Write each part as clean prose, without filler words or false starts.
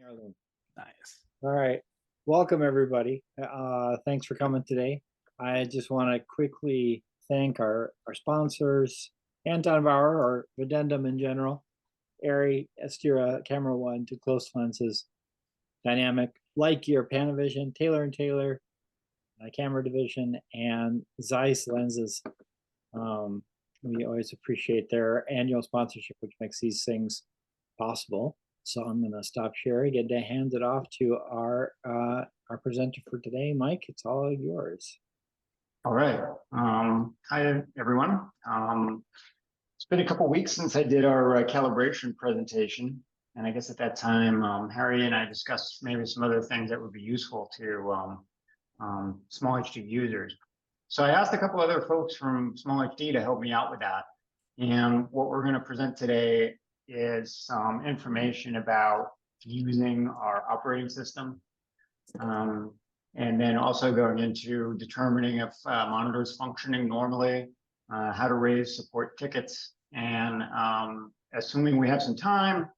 Heirloom. Nice. All right. Welcome, everybody. Thanks for coming today. I just want to quickly thank our sponsors, Anton Bauer, or Videndum in general, Arri, Estira, Camera One, to close lenses, Dynamic, Lightgear, Panavision, Taylor & Taylor, Camera Division, and Zeiss Lenses. We always appreciate their annual sponsorship, which makes these things possible. So I'm going to stop sharing and hand it off to our presenter for today, Mike. It's all yours. All right. Hi, everyone. It's been a couple weeks since I did our calibration presentation. And I guess at that time, Harry and I discussed maybe some other things that would be useful to small HD users. So I asked a couple other folks from small HD to help me out with that. And what we're going to present today is some information about using our operating system. And then also going into determining if monitors functioning normally, how to raise support tickets. And assuming we have some time,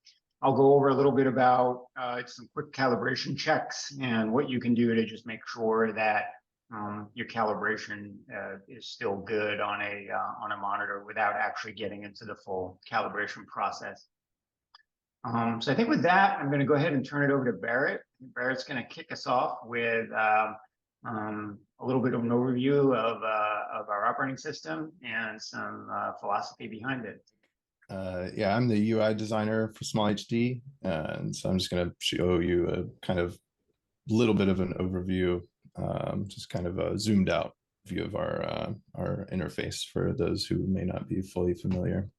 I'll go over a little bit about some quick calibration checks and what you can do to just make sure that your calibration is still good on a monitor without actually getting into the full calibration process. So I think with that, I'm going to go ahead and turn it over to Barrett. Barrett's going to kick us off with a little bit of an overview of our operating system and some philosophy behind it. Yeah, I'm the UI designer for Small HD, and so I'm just going to show you a kind of little bit of an overview, just kind of a zoomed out view of our interface for those who may not be fully familiar.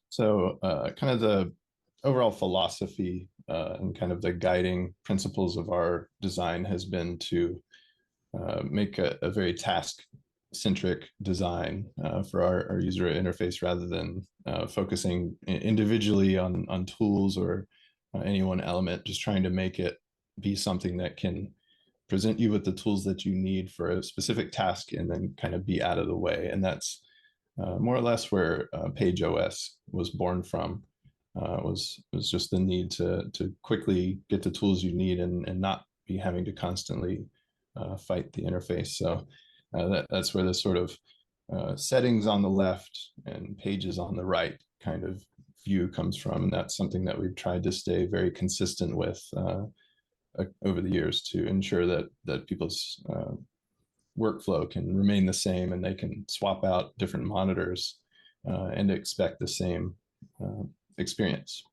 So kind of the overall philosophy and kind of the guiding principles of our design has been to make a very task-centric design for our user interface rather than focusing individually on tools or any one element, just trying to make it be something that can present you with the tools that you need for a specific task and then kind of be out of the way. And that's more or less where PageOS was born from. Was just the need to quickly get the tools you need and not be having to constantly fight the interface. So that's where the sort of settings on the left and pages on the right kind of view comes from. And that's something that we've tried to stay very consistent with over the years to ensure that people's workflow can remain the same and they can swap out different monitors and expect the same experience.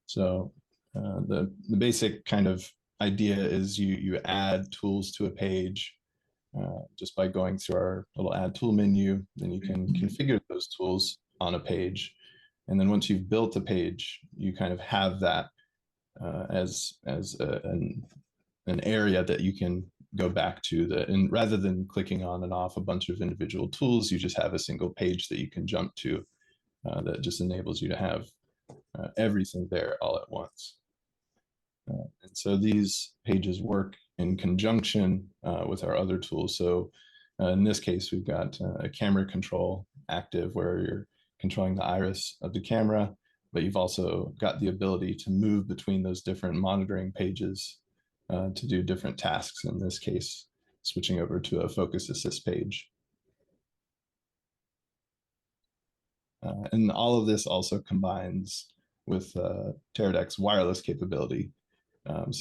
So the basic kind of idea is you add tools to a page just by going through our little add tool menu. Then you can configure those tools on a page, and then once you've built a page, you kind of have that as an area that you can go back to. And rather than clicking on and off a bunch of individual tools, you just have a single page that you can jump to. That just enables you to have everything there all at once. And so these pages work in conjunction with our other tools. So in this case, we've got a camera control active where you're controlling the iris of the camera, but you've also got the ability to move between those different monitoring pages to do different tasks. In this case, switching over to a focus assist page. And all of this also combines with Teradek's wireless capability. And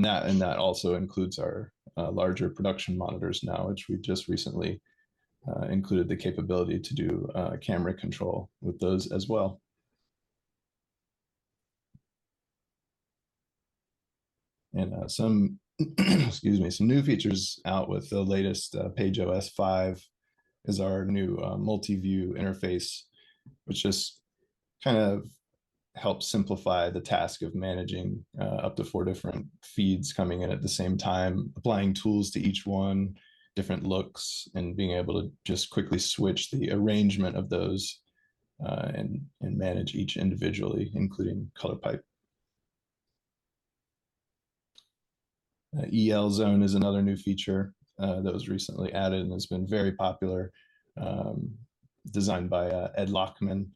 that also includes our larger production monitors now, which we just recently included the capability to do camera control with those as well. And some, excuse me, some new features out with the latest PageOS 5 is our new multi-view interface, which just kind of helps simplify the task of managing up to 4 different feeds coming in at the same time, applying tools to each one, different looks, and being able to just quickly switch the arrangement of those and manage each individually, including color pipe. EL Zone is another new feature that was recently added and has been very popular, designed by Ed Lockman.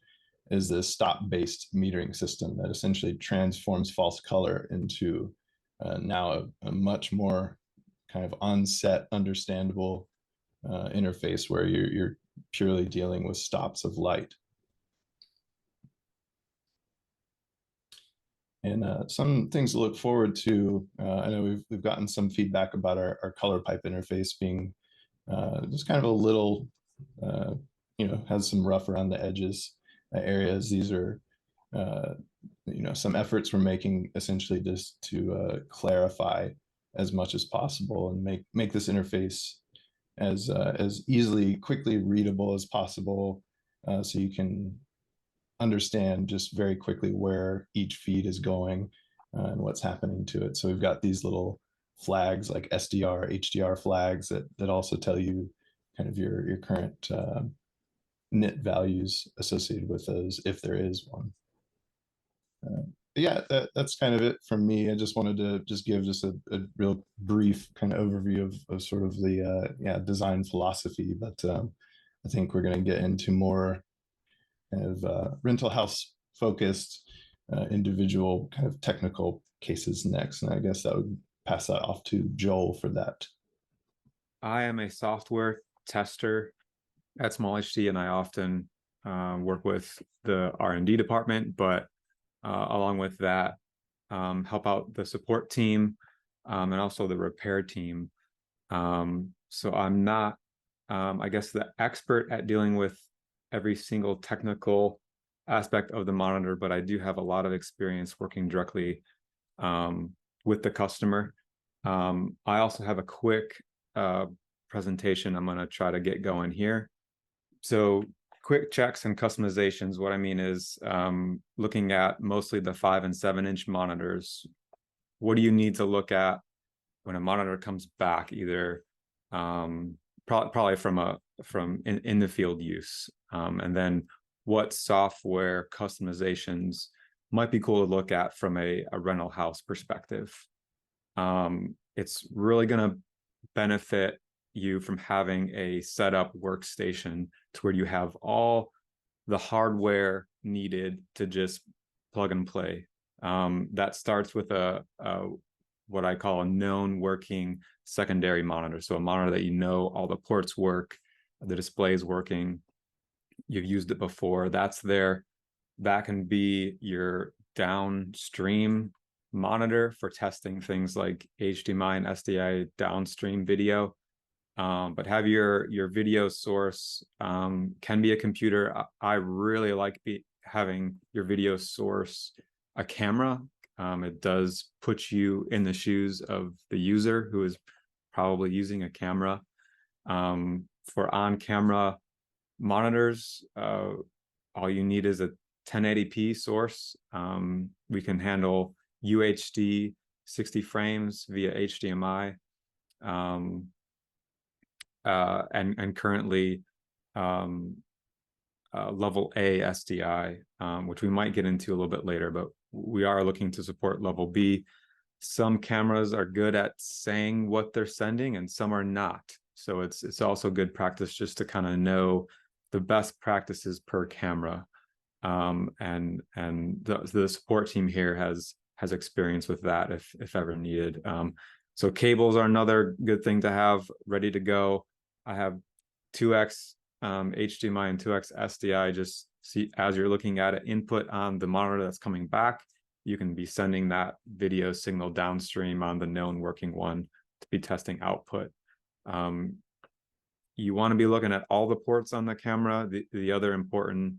is this stop-based metering system that essentially transforms false color into now a much more kind of on-set understandable interface where you're purely dealing with stops of light. And some things to look forward to. I know we've gotten some feedback about our color pipe interface being just kind of a little, has some rough around the edges areas. These are, some efforts we're making essentially just to clarify as much as possible and make this interface as easily, quickly readable as possible, so you can understand just very quickly where each feed is going and what's happening to it. So we've got these little flags like SDR, HDR flags that also tell you kind of your current NIT values associated with those, if there is one. Yeah, that's kind of it from me. I just wanted to just give just a real brief kind of overview of sort of the design philosophy, but I think we're going to get into more kind of rental house focused individual kind of technical cases next. And I guess I would pass that off to Joel for that. I am a software tester at Small HD, and I often work with the R&D department, but along with that, help out the support team and also the repair team. So I'm not, I guess, the expert at dealing with every single technical aspect of the monitor, but I do have a lot of experience working directly with the customer. I also have a quick presentation I'm going to try to get going here. So quick checks and customizations. What I mean is looking at mostly the 5 and 7-inch monitors. What do you need to look at when a monitor comes back, either probably from in the field use, and then what software customizations might be cool to look at from a rental house perspective. It's really going to benefit you from having a setup workstation to where you have all the hardware needed to just plug and play. That starts with what I call a known working secondary monitor. So a monitor that you know all the ports work, the display is working, you've used it before, that's there. That can be your downstream monitor for testing things like HDMI and SDI downstream video. But have your video source can be a computer. I really like having your video source a camera. It does put you in the shoes of the user who is probably using a camera. For on-camera monitors, all you need is a 1080p source. We can handle UHD 60 frames via HDMI. And currently level A SDI, which we might get into a little bit later, but we are looking to support level B. Some cameras are good at saying what they're sending and some are not. So it's also good practice just to kind of know the best practices per camera. And the support team here has experience with that if ever needed. So cables are another good thing to have ready to go. I have 2x HDMI and 2x SDI. Just see, as you're looking at it, input on the monitor that's coming back, you can be sending that video signal downstream on the known working one to be testing output. You want to be looking at all the ports on the camera. The other important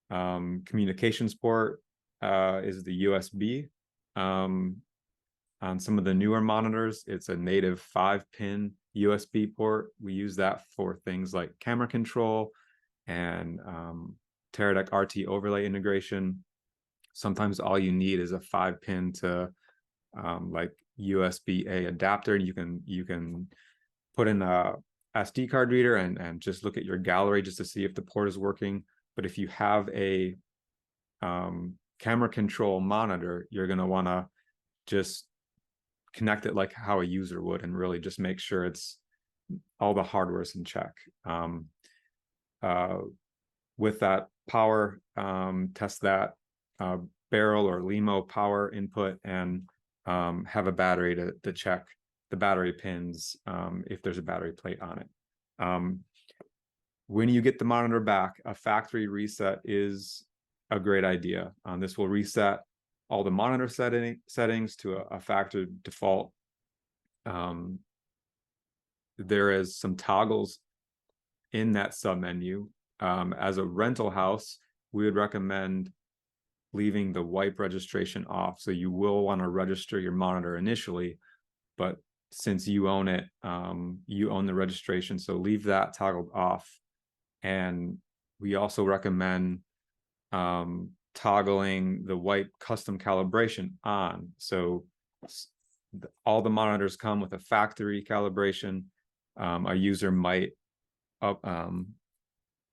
communications port is the USB. On some of the newer monitors, it's a native 5-pin USB port. We use that for things like camera control and Teradek RT overlay integration. Sometimes all you need is a 5-pin to like USB-A adapter. You can put in a SD card reader and just look at your gallery just to see if the port is working. But if you have a camera control monitor, you're going to want to just connect it like how a user would and really just make sure it's all the hardware is in check. With that power, test that barrel or LEMO power input, and have a battery to check the battery pins if there's a battery plate on it. When you get the monitor back, a factory reset is a great idea. This will reset all the monitor settings to a factory default. There is some toggles in that submenu. As a rental house, we would recommend leaving the wipe registration off. So you will want to register your monitor initially, but since you own it, you own the registration, so leave that toggled off. And we also recommend toggling the wipe custom calibration on. So all the monitors come with a factory calibration. A user might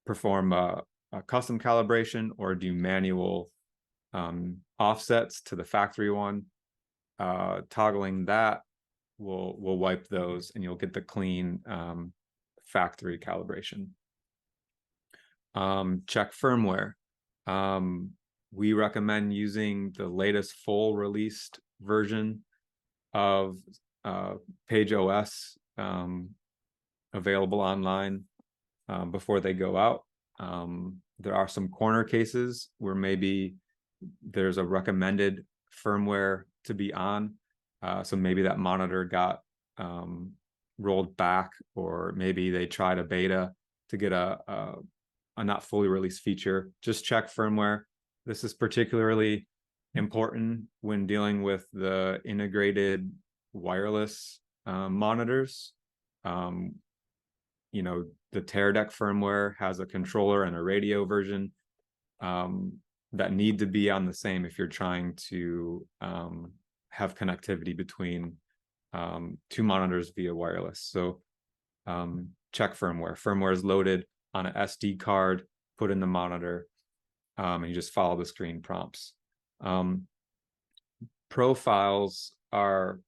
perform a custom calibration or do manual offsets to the factory one. Toggling that will wipe those, and you'll get the clean factory calibration. Check firmware. We recommend using the latest full released version of PageOS available online before they go out. There are some corner cases where maybe there's a recommended firmware to be on. So maybe that monitor got rolled back, or maybe they tried a beta to get a not fully released feature. Just check firmware. This is particularly important when dealing with the integrated wireless monitors. You know, the TerraDeck firmware has a controller and a radio version that need to be on the same if you're trying to have connectivity between two monitors via wireless. So check firmware. Firmware is loaded on an SD card, put in the monitor, and you just follow the screen prompts. Profiles are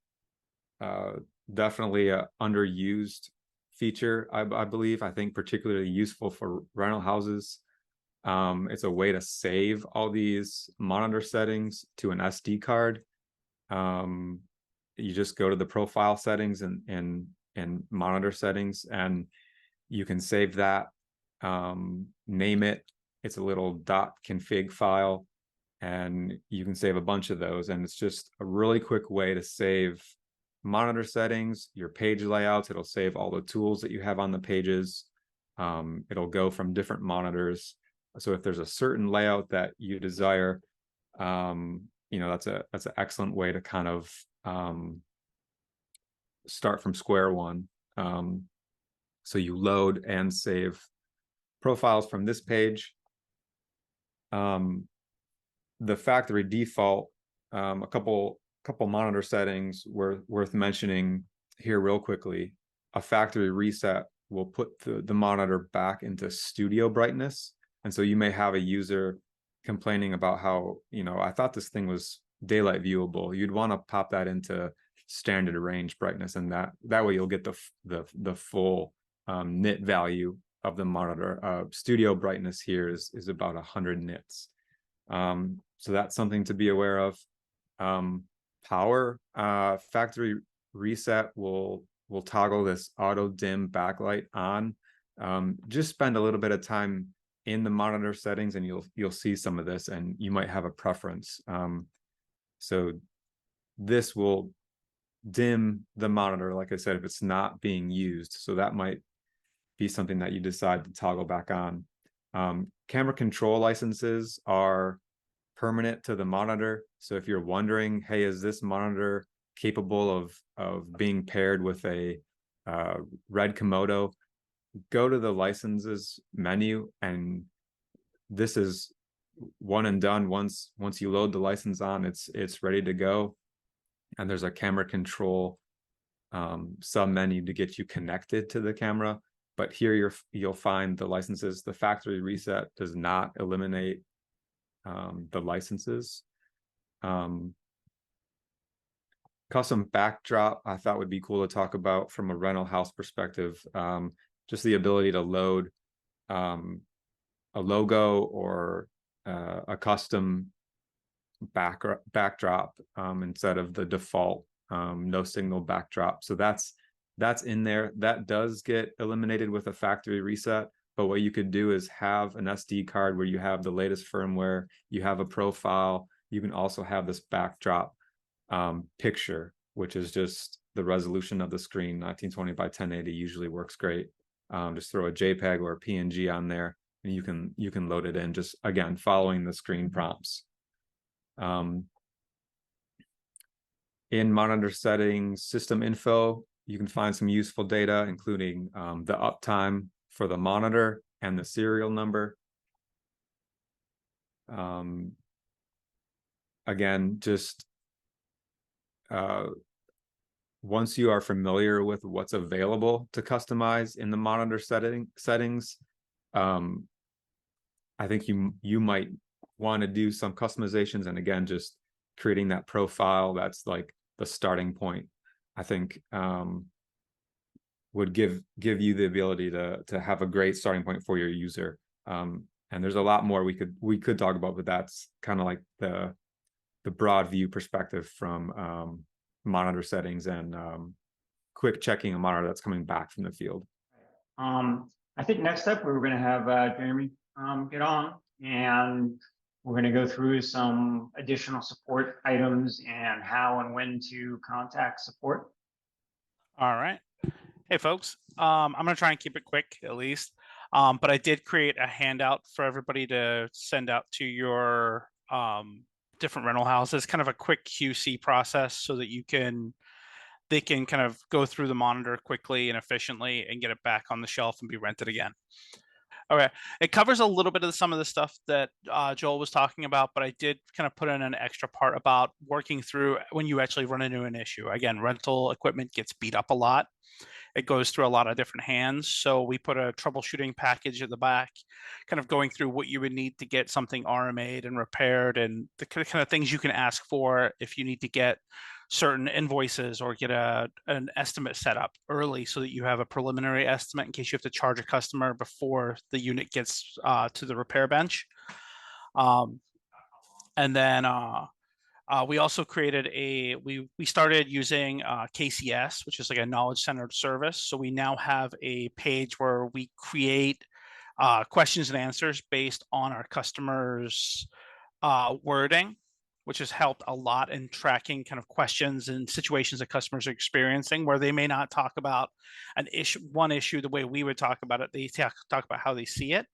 definitely an underused feature, I believe. I think particularly useful for rental houses. It's a way to save all these monitor settings to an SD card. You just go to the profile settings and monitor settings, and you can save that, name it. It's a little .config file, and you can save a bunch of those. And it's just a really quick way to save monitor settings, your page layouts. It'll save all the tools that you have on the pages. It'll go from different monitors. So if there's a certain layout that you desire, you know, that's an excellent way to kind of start from square one. So you load and save profiles from this page. The factory default, a couple monitor settings worth mentioning here real quickly. A factory reset will put the monitor back into studio brightness. And so you may have a user complaining about how, you know, I thought this thing was daylight viewable. You'd want to pop that into standard range brightness, and that way you'll get the full nit value of the monitor. Studio brightness here is about 100 nits. So that's something to be aware of. Power, factory reset will toggle this auto dim backlight on. Just spend a little bit of time in the monitor settings and you'll see some of this, and you might have a preference. So this will dim the monitor, like I said, if it's not being used. So that might be something that you decide to toggle back on. Camera control licenses are permanent to the monitor. So if you're wondering, hey, is this monitor capable of being paired with a red Komodo, go to the licenses menu, and this is one and done. Once you load the license on, it's ready to go. And there's a camera control sub menu to get you connected to the camera. But here you'll find the licenses. The factory reset does not eliminate the licenses. Custom backdrop, I thought would be cool to talk about from a rental house perspective. Just the ability to load logo or a custom backdrop instead of the default no signal backdrop. So that's in there. That does get eliminated with a factory reset. But what you could do is have an SD card where you have the latest firmware, you have a profile, you can also have this backdrop picture, which is just the resolution of the screen. 1920 by 1080 usually works great. Just throw a JPEG or a PNG on there, and you can load it in, just again following the screen prompts. In monitor settings, system info, you can find some useful data, including the uptime for the monitor and the serial number. Again, just once you are familiar with what's available to customize in the monitor settings, I think you might want to do some customizations. And again, just creating that profile, that's like the starting point, I think would give you the ability to have a great starting point for your user. And there's a lot more we could talk about, but that's kind of like the broad view perspective from monitor settings and quick checking a monitor that's coming back from the field. I think next up we're going to have Jeremy get on, and we're going to go through some additional support items and how and when to contact support. All right. Hey, folks. I'm going to try and keep it quick, at least. But I did create a handout for everybody to send out to your different rental houses, kind of a quick QC process so that they can kind of go through the monitor quickly and efficiently and get it back on the shelf and be rented again. Okay, it covers a little bit of some of the stuff that Joel was talking about, but I did kind of put in an extra part about working through when you actually run into an issue. Again, rental equipment gets beat up a lot. It goes through a lot of different hands. So we put a troubleshooting package at the back, kind of going through what you would need to get something RMA'd and repaired, and the kind of things you can ask for if you need to get certain invoices or get an estimate set up early so that you have a preliminary estimate in case you have to charge a customer before the unit gets to the repair bench. And then we also created we started using KCS, which is like a knowledge-centered service. So we now have a page where we create questions and answers based on our customers' wording, which has helped a lot in tracking kind of questions and situations that customers are experiencing where they may not talk about one issue the way we would talk about it. They talk about how they see it.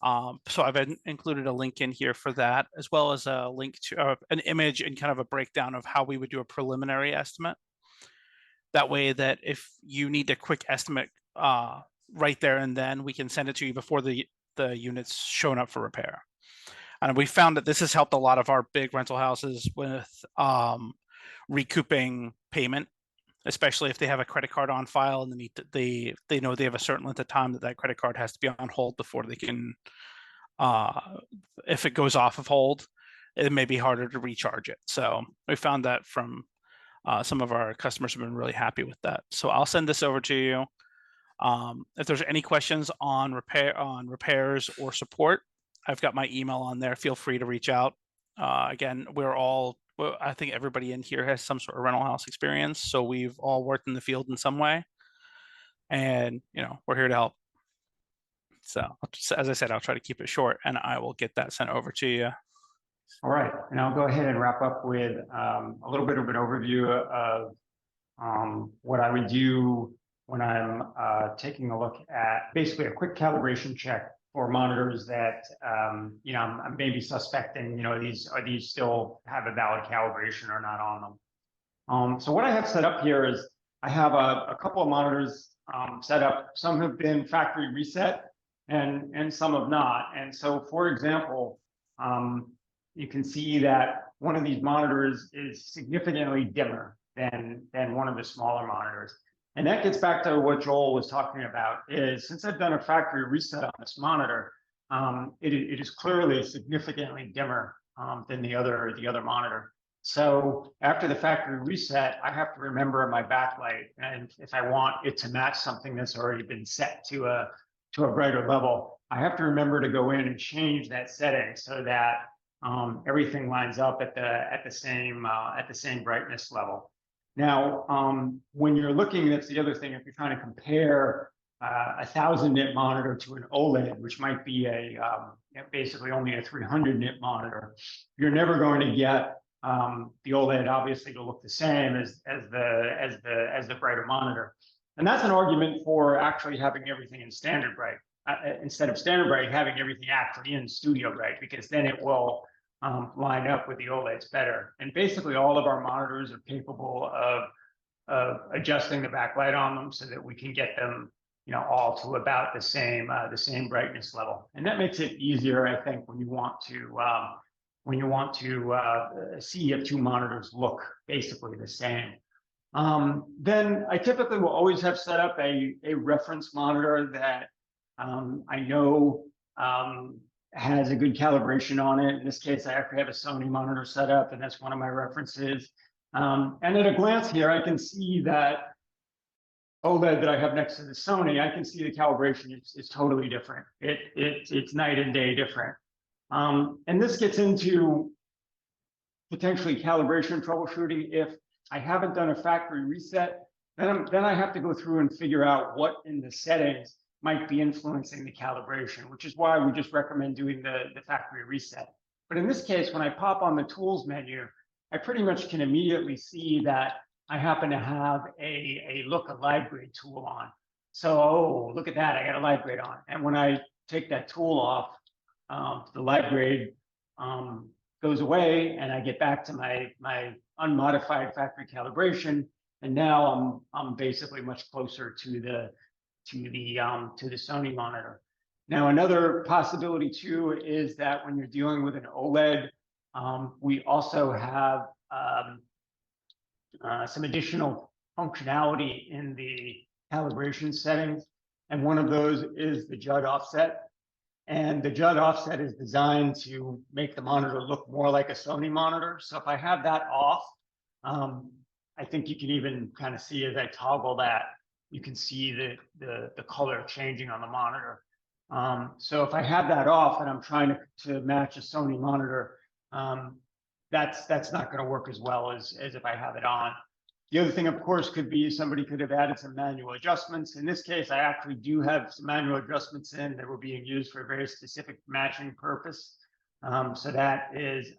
So I've included a link in here for that, as well as a link to an image and kind of a breakdown of how we would do a preliminary estimate. That way that if you need a quick estimate right there and then, we can send it to you before the unit's shown up for repair. And we found that this has helped a lot of our big rental houses with recouping payment, especially if they have a credit card on file and they know they have a certain length of time that credit card has to be on hold before they can, if it goes off of hold, it may be harder to recharge it. So we found that from some of our customers have been really happy with that. So I'll send this over to you. If there's any questions on repairs or support, I've got my email on there. Feel free to reach out. Again, I think everybody in here has some sort of rental house experience. So we've all worked in the field in some way, and we're here to help. So as I said, I'll try to keep it short, and I will get that sent over to you. All right, and I'll go ahead and wrap up with a little bit of an overview of what I would do when I'm taking a look at basically a quick calibration check for monitors that I'm maybe suspecting these still have a valid calibration or not on them. So what I have set up here is I have a couple of monitors set up. Some have been factory reset and some have not. And so, for example, you can see that one of these monitors is significantly dimmer than one of the smaller monitors. And that gets back to what Joel was talking about, is since I've done a factory reset on this monitor, it is clearly significantly dimmer than the other monitor. So after the factory reset, I have to remember my backlight, and if I want it to match something that's already been set to a brighter level, I have to remember to go in and change that setting so that everything lines up at the same brightness level. Now, when you're looking, that's the other thing. If you're trying to compare a 1000 nit monitor to an OLED, which might be basically only a 300 nit monitor, you're never going to get the OLED obviously to look the same as the brighter monitor. And that's an argument for actually having everything in standard bright. Instead of standard bright, having everything actually in studio bright, because then it will line up with the OLEDs better. And basically all of our monitors are capable of adjusting the backlight on them so that we can get them, all to about the same brightness level. And that makes it easier, I think, when you want to see if two monitors look basically the same. Then I typically will always have set up a reference monitor that I know has a good calibration on it. In this case, I actually have a Sony monitor set up, and that's one of my references. And at a glance here, I can see that OLED that I have next to the Sony, I can see the calibration is totally different. It's night and day different. And this gets into potentially calibration troubleshooting. If I haven't done a factory reset, then I have to go through and figure out what in the settings might be influencing the calibration, which is why we just recommend doing the factory reset. But in this case, when I pop on the tools menu, I pretty much can immediately see that I happen to have a look a live grade tool on. So, oh, look at that, I got a live grade on. And when I take that tool off, the live grade goes away, and I get back to my unmodified factory calibration. And now I'm basically much closer to the Sony monitor. Now, another possibility too is that when you're dealing with an OLED, we also have some additional functionality in the calibration settings. And one of those is the Judd offset. And the Judd offset is designed to make the monitor look more like a Sony monitor. So if I have that off, I think you can even kind of see as I toggle that, you can see the color changing on the monitor. So if I have that off and I'm trying to match a Sony monitor, that's not going to work as well as if I have it on. The other thing, of course, could be somebody could have added some manual adjustments. In this case, I actually do have some manual adjustments in that were being used for a very specific matching purpose. So that is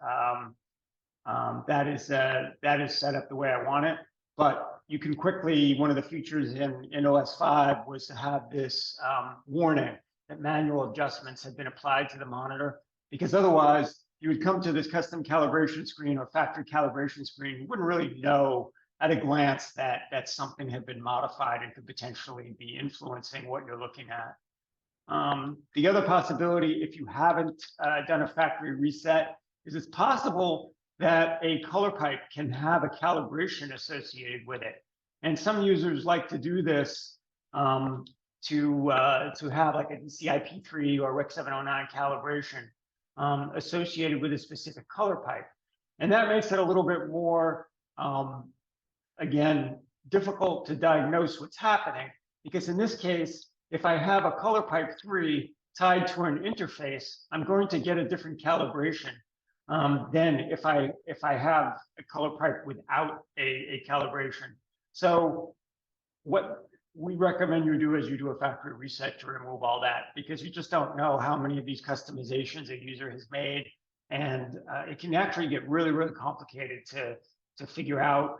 set up the way I want it. But you can quickly, one of the features in OS 5 was to have this warning that manual adjustments had been applied to the monitor, because otherwise you would come to this custom calibration screen or factory calibration screen. You wouldn't really know at a glance that something had been modified and could potentially be influencing what you're looking at. The other possibility, if you haven't done a factory reset, is it's possible that a color pipe can have a calibration associated with it. And some users like to do this to have like a CIP3 or REC 709 calibration associated with a specific color pipe. And that makes it a little bit more, again, difficult to diagnose what's happening, because in this case, if I have a color pipe 3 tied to an interface, I'm going to get a different calibration than if I have a color pipe without a calibration. So what we recommend you do is you do a factory reset to remove all that, because you just don't know how many of these customizations a user has made. And it can actually get really, really complicated to figure out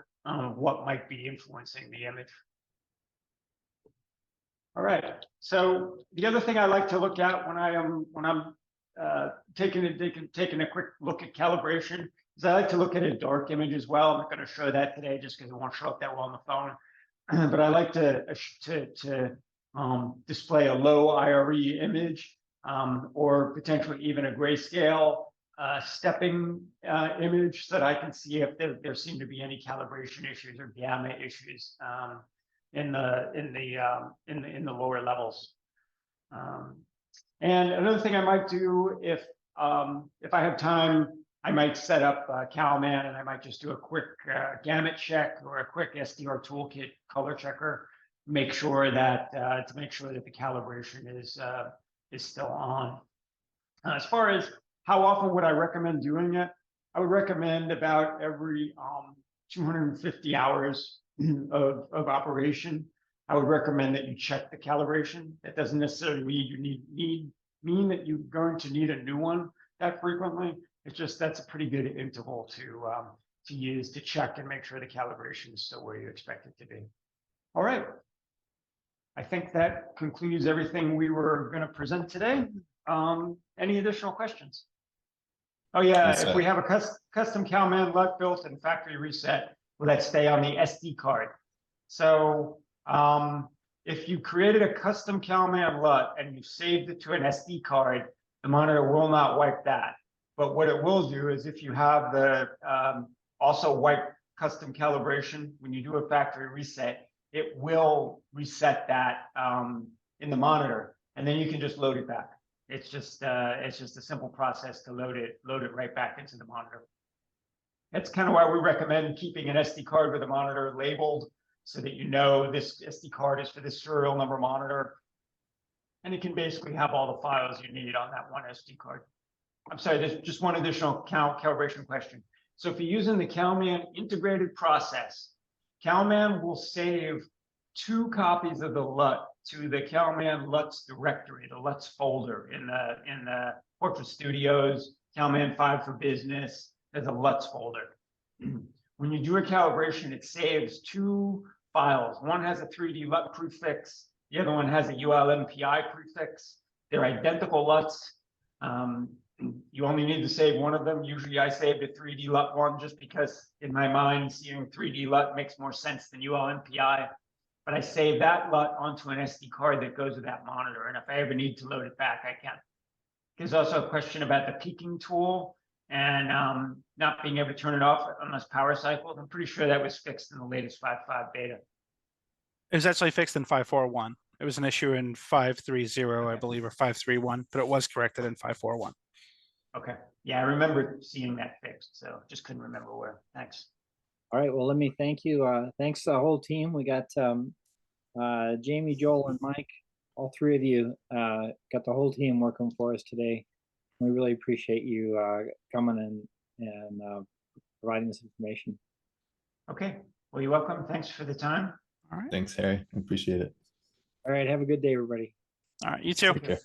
what might be influencing the image. All right. So the other thing I like to look at when I'm taking a quick look at calibration is I like to look at a dark image as well. I'm not going to show that today just because it won't show up that well on the phone. But I like to display a low IRE image or potentially even a grayscale stepping image so that I can see if there seem to be any calibration issues or gamma issues in the lower levels. And another thing I might do if I have time, I might set up CalMan, and I might just do a quick gamut check or a quick SDR toolkit color checker, make sure that the calibration is still on. As far as how often would I recommend doing it, I would recommend about every 250 hours of operation. I would recommend that you check the calibration. That doesn't necessarily mean that you're going to need a new one that frequently. It's just that's a pretty good interval to use to check and make sure the calibration is still where you expect it to be. All right. I think that concludes everything we were going to present today. Any additional questions? Oh yeah, Yes, if we have a custom Calman LUT built and factory reset, will that stay on the SD card? So if you created a custom Calman LUT and you saved it to an SD card, the monitor will not wipe that. But what it will do is if you have the also wipe custom calibration, when you do a factory reset, it will reset that in the monitor, and then you can just load it back. It's just a simple process to load it right back into the monitor. That's kind of why we recommend keeping an SD card with a monitor labeled so that you know this SD card is for this serial number monitor. And it can basically have all the files you need on that one SD card. I'm sorry, there's just one additional calibration question. So if you're using the Calman integrated process, Calman will save 2 copies of the LUT to the Calman LUTs directory, the LUTs folder in the Portrait Studios, Calman 5 for Business. There's a LUTs folder. When you do a calibration, it saves 2 files. One has a 3D LUT prefix. The other one has a ULMPI prefix. They're identical LUTs. You only need to save one of them. Usually I saved a 3D LUT one just because in my mind, seeing 3D LUT makes more sense than ULMPI. But I save that LUT onto an SD card that goes with that monitor. And if I ever need to load it back, I can. There's also a question about the peaking tool and not being able to turn it off unless power cycled. I'm pretty sure that was fixed in the latest 5.5 beta. It was actually fixed in 5.4.1. It was an issue in 5.3.0, I believe, or 5.3.1, but it was corrected in 5.4.1. Okay. Yeah, I remember seeing that fixed, so just couldn't remember where. Thanks. All right, well, let me thank you. Thanks to the whole team. We got Jamie, Joel, and Mike. All 3 of you got the whole team working for us today. We really appreciate you coming and providing this information. Okay. Well, you're welcome. Thanks for the time. All right. Thanks, Harry. I appreciate it. All right, have a good day, everybody. All right, you too. Take care.